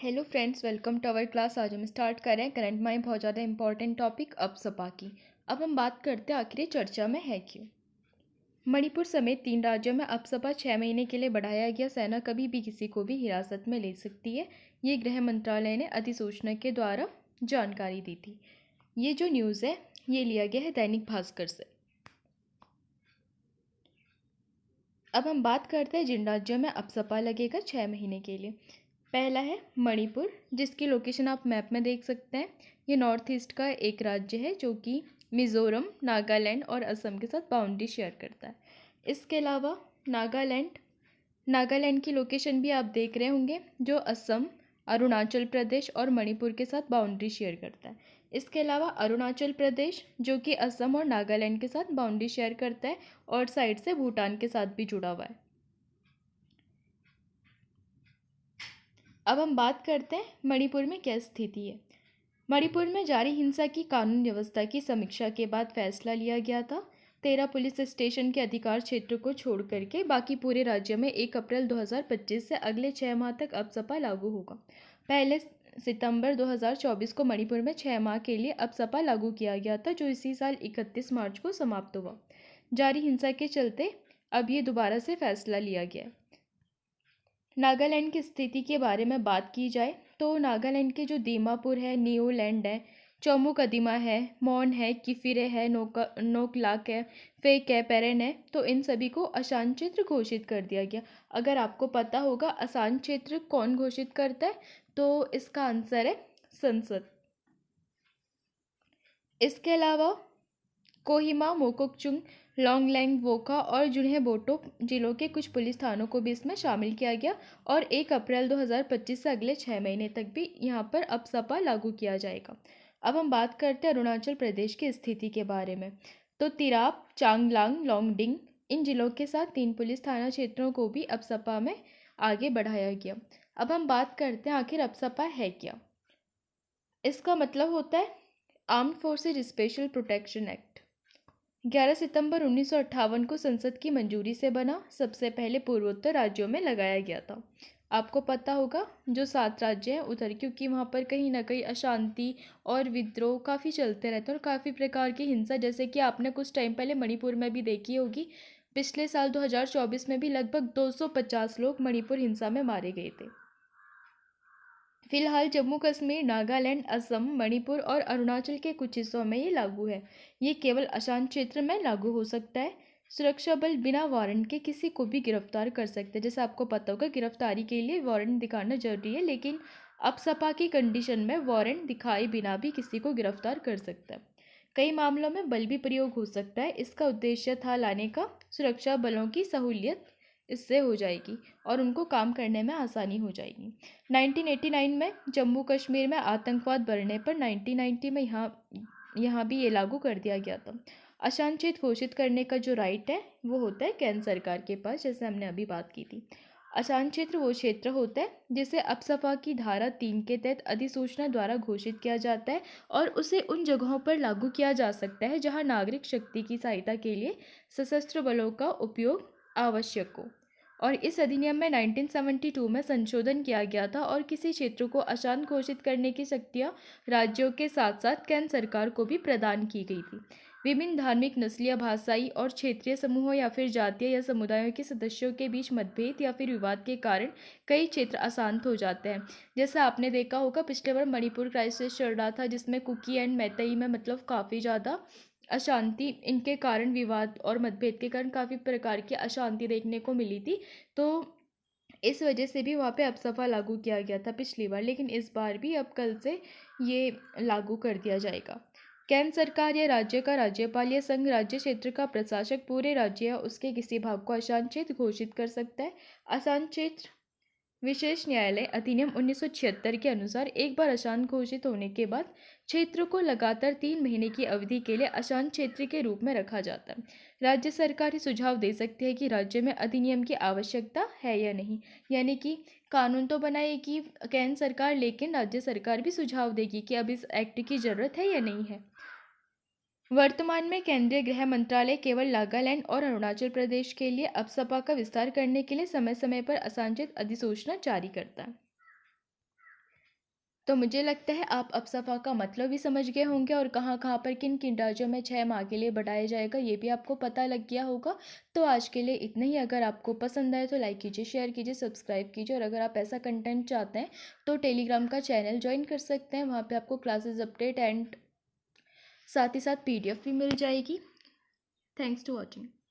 Hello friends, welcome to our class. आज हम start कर रहे हैं करंट में बहुत ज़्यादा इंपॉर्टेंट टॉपिक अपसपा की। अब हम बात करते हैं आखिर ये चर्चा में है क्यों। मणिपुर समेत 3 राज्यों में अपसपा 6 महीने के लिए बढ़ाया गया। सेना कभी भी किसी को भी हिरासत में ले सकती है। ये गृह मंत्रालय ने अधिसूचना के द्वारा जानकारी दी थी। ये जो न्यूज़ है ये लिया गया है दैनिक भास्कर से। अब हम बात करते हैं जिन राज्यों में अपसपा लगेगा 6 महीने के लिए। पहला है मणिपुर, जिसकी लोकेशन आप मैप में देख सकते हैं। ये नॉर्थ ईस्ट का एक राज्य है जो कि मिज़ोरम, नागालैंड और असम के साथ बाउंड्री शेयर करता है। इसके अलावा नागालैंड की लोकेशन भी आप देख रहे होंगे, जो असम, अरुणाचल प्रदेश और मणिपुर के साथ बाउंड्री शेयर करता है। इसके अलावा अरुणाचल प्रदेश जो कि असम और नागालैंड के साथ बाउंड्री शेयर करता है और साइड से भूटान के साथ भी जुड़ा हुआ है। अब हम बात करते हैं मणिपुर में क्या स्थिति है। मणिपुर में जारी हिंसा की कानून व्यवस्था की समीक्षा के बाद फैसला लिया गया था। 13 पुलिस स्टेशन के अधिकार क्षेत्र को छोड़ करके बाकी पूरे राज्य में 1 अप्रैल 2025 से अगले 6 माह तक अपसपा लागू होगा। पहले सितंबर 2024 को मणिपुर में 6 माह के लिए अपसपा लागू किया गया था, जो इसी साल 31 मार्च को समाप्त हुआ। जारी हिंसा के चलते अब ये दोबारा से फैसला लिया गया है। नागालैंड की स्थिति के बारे में बात की जाए तो नागालैंड के जो दीमापुर है, न्यूलैंड है, चौमुकदिमा है, मौन है, किफिरे है, नोकलाक है, फेक है, पेरेन है, तो इन सभी को अशांत क्षेत्र घोषित कर दिया गया। अगर आपको पता होगा अशांत क्षेत्र कौन घोषित करता है तो इसका आंसर है संसद। इसके अलावा कोहिमा, मोकोकचुंग, लोंगलेंग, वोखा और जुन्हेबोटो जिलों के कुछ पुलिस थानों को भी इसमें शामिल किया गया और 1 अप्रैल 2025 से अगले 6 महीने तक भी यहाँ पर अपसपा लागू किया जाएगा। अब हम बात करते हैं अरुणाचल प्रदेश की स्थिति के बारे में। तो तिराप, चांगलांग, लोंगडिंग इन जिलों के साथ 3 पुलिस थाना क्षेत्रों को भी अपसपा में आगे बढ़ाया गया। अब हम बात करते हैं आखिर अपसपा है क्या। इसका मतलब होता है armed forces special protection act. 11 सितंबर 1958 को संसद की मंजूरी से बना। सबसे पहले पूर्वोत्तर राज्यों में लगाया गया था। आपको पता होगा जो 7 राज्य हैं उधर, क्योंकि वहाँ पर कहीं ना कहीं अशांति और विद्रोह काफ़ी चलते रहते हैं और काफ़ी प्रकार की हिंसा, जैसे कि आपने कुछ टाइम पहले मणिपुर में भी देखी होगी। पिछले साल 2024 में भी लगभग 250 लोग मणिपुर हिंसा में मारे गए थे। फिलहाल जम्मू कश्मीर, नागालैंड, असम, मणिपुर और अरुणाचल के कुछ हिस्सों में ये लागू है। ये केवल अशांत क्षेत्र में लागू हो सकता है। सुरक्षा बल बिना वारंट के किसी को भी गिरफ्तार कर सकते हैं। जैसे आपको पता होगा गिरफ्तारी के लिए वारंट दिखाना जरूरी है, लेकिन अपसपा की कंडीशन में वारंट दिखाए बिना भी किसी को गिरफ्तार कर सकता है। कई मामलों में बल भी प्रयोग हो सकता है। इसका उद्देश्य था लाने का सुरक्षा बलों की सहूलियत इससे हो जाएगी और उनको काम करने में आसानी हो जाएगी। 1989 में जम्मू कश्मीर में आतंकवाद बढ़ने पर 1990 में यहाँ भी ये लागू कर दिया गया था। अशांत क्षेत्र घोषित करने का जो राइट है वो होता है केंद्र सरकार के पास, जैसे हमने अभी बात की थी। अशांत क्षेत्र वो क्षेत्र होता है जिसे अपसपा की धारा 3 के तहत अधिसूचना द्वारा घोषित किया जाता है और उसे उन जगहों पर लागू किया जा सकता है जहां नागरिक शक्ति की सहायता के लिए सशस्त्र बलों का उपयोग आवश्यक हो। और इस अधिनियम में 1972 में संशोधन किया गया था और किसी क्षेत्र को अशांत घोषित करने की शक्तियां राज्यों के साथ साथ केंद्र सरकार को भी प्रदान की गई थी। विभिन्न धार्मिक, नस्लीय, भाषाई और क्षेत्रीय समूहों या फिर जातीय या समुदायों के सदस्यों के बीच मतभेद या फिर विवाद के कारण कई क्षेत्र अशांत हो जाते हैं। जैसे आपने देखा होगा पिछले बार मणिपुर क्राइसिस चल रहा था, जिसमें कुकी एंड मैतेई में मतलब काफ़ी ज़्यादा अशांति, इनके कारण विवाद और मतभेद के कारण काफ़ी प्रकार की अशांति देखने को मिली थी। तो इस वजह से भी वहाँ पे अपसपा लागू किया गया था पिछली बार, लेकिन इस बार भी अब कल से ये लागू कर दिया जाएगा। केंद्र सरकार या राज्य का राज्यपाल या संघ राज्य क्षेत्र का प्रशासक पूरे राज्य या उसके किसी भाग को अशांत क्षेत्र घोषित कर सकता है। अशांत क्षेत्र विशेष न्यायालय अधिनियम 1976 के अनुसार एक बार अशांत घोषित होने के बाद क्षेत्र को लगातार 3 महीने की अवधि के लिए अशांत क्षेत्र के रूप में रखा जाता है। राज्य सरकार ही सुझाव दे सकती है कि राज्य में अधिनियम की आवश्यकता है या नहीं। यानी कि कानून तो बनाएगी केंद्र सरकार, लेकिन राज्य सरकार भी सुझाव देगी कि अब इस एक्ट की ज़रूरत है या नहीं है। वर्तमान में केंद्रीय गृह मंत्रालय केवल नागालैंड और अरुणाचल प्रदेश के लिए अपसपा का विस्तार करने के लिए समय समय पर अशांत अधिसूचना जारी करता है। तो मुझे लगता है आप अपसफा का मतलब भी समझ गए होंगे और कहाँ कहाँ पर किन किन राज्यों में 6 माह के लिए बढ़ाया जाएगा ये भी आपको पता लग गया होगा। तो आज के लिए इतना ही। अगर आपको पसंद आए तो लाइक कीजिए, शेयर कीजिए, सब्सक्राइब कीजिए। और अगर आप ऐसा कंटेंट चाहते हैं तो टेलीग्राम का चैनल ज्वाइन कर सकते हैं, वहाँ पर आपको क्लासेस अपडेट एंड साथ ही साथ PDF भी मिल जाएगी। Thanks to watching.